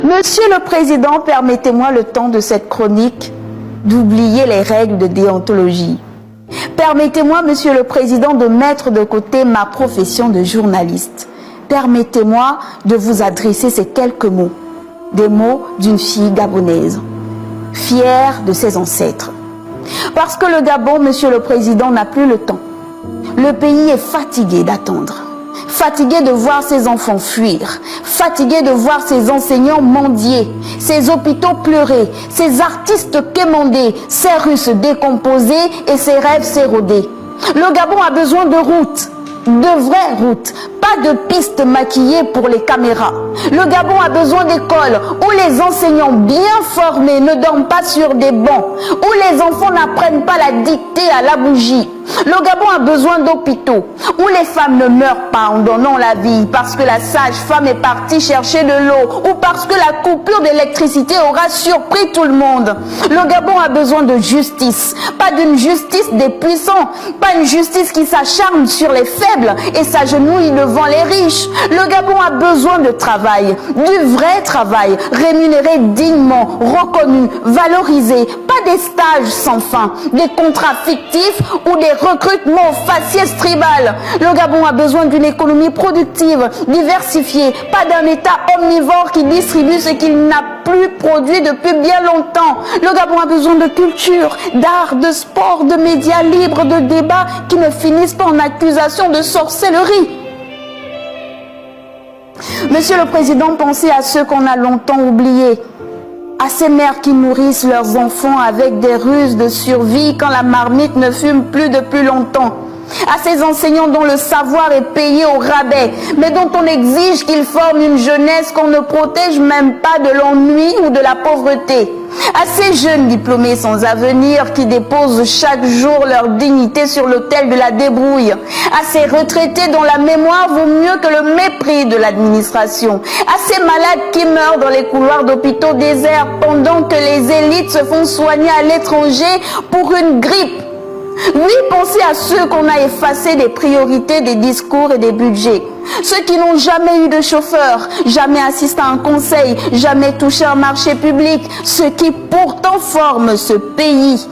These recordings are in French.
Monsieur le Président, permettez-moi le temps de cette chronique d'oublier les règles de déontologie. Permettez-moi, Monsieur le Président, de mettre de côté ma profession de journaliste. Permettez-moi de vous adresser ces quelques mots, des mots d'une fille gabonaise, fière de ses ancêtres. Parce que le Gabon, Monsieur le Président, n'a plus le temps. Le pays est fatigué d'attendre. Fatigué de voir ses enfants fuir, fatigué de voir ses enseignants mendier, ses hôpitaux pleurer, ses artistes quémander, ses rues se décomposer et ses rêves s'éroder. Le Gabon a besoin de routes, de vraies routes, pas de pistes maquillées pour les caméras. Le Gabon a besoin d'écoles où les enseignants bien formés ne dorment pas sur des bancs, où les enfants n'apprennent pas la dictée à la bougie. Le Gabon a besoin d'hôpitaux où les femmes ne meurent pas en donnant la vie parce que la sage-femme est partie chercher de l'eau ou parce que la coupure d'électricité aura surpris tout le monde. Le Gabon a besoin de justice, pas d'une justice des puissants, pas une justice qui s'acharne sur les faibles et s'agenouille devant les riches. Le Gabon a besoin de travail, du vrai travail, rémunéré dignement, reconnu, valorisé, pas des stages sans fin, des contrats fictifs ou des recrutements faciès tribal. Le Gabon a besoin d'une économie productive, diversifiée, pas d'un État omnivore qui distribue ce qu'il n'a plus produit depuis bien longtemps. Le Gabon a besoin de culture, d'art, de sport, de médias libres, de débats qui ne finissent pas en accusation de sorcellerie. Monsieur le Président, pensez à ceux qu'on a longtemps oubliés, à ces mères qui nourrissent leurs enfants avec des ruses de survie quand la marmite ne fume plus depuis longtemps, à ces enseignants dont le savoir est payé au rabais, mais dont on exige qu'ils forment une jeunesse qu'on ne protège même pas de l'ennui ou de la pauvreté, à ces jeunes diplômés sans avenir qui déposent chaque jour leur dignité sur l'autel de la débrouille, à ces retraités dont la mémoire vaut mieux que le mépris de l'administration, à ces malades qui meurent dans les couloirs d'hôpitaux déserts pendant que les élites se font soigner à l'étranger pour une grippe. Oui, pensez à ceux qu'on a effacés des priorités, des discours et des budgets. Ceux qui n'ont jamais eu de chauffeur, jamais assisté à un conseil, jamais touché un marché public. Ceux qui pourtant forment ce pays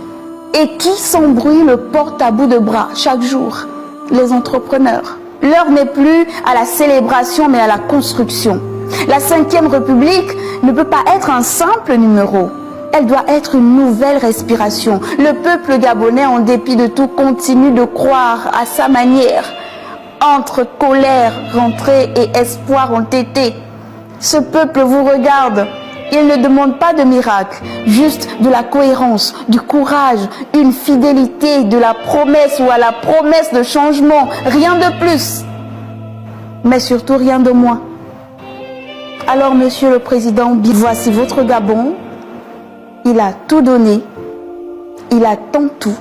et qui sans bruit le portent à bout de bras chaque jour. Les entrepreneurs. L'heure n'est plus à la célébration mais à la construction. La 5e République ne peut pas être un simple numéro. Elle doit être une nouvelle respiration. Le peuple gabonais, en dépit de tout, continue de croire à sa manière. Entre colère, rentrée et espoir entêté, ce peuple vous regarde. Il ne demande pas de miracle, juste de la cohérence, du courage, une fidélité, de la promesse ou à la promesse de changement. Rien de plus, mais surtout rien de moins. Alors, Monsieur le Président, voici votre Gabon. Il a tout donné, il a tant tout.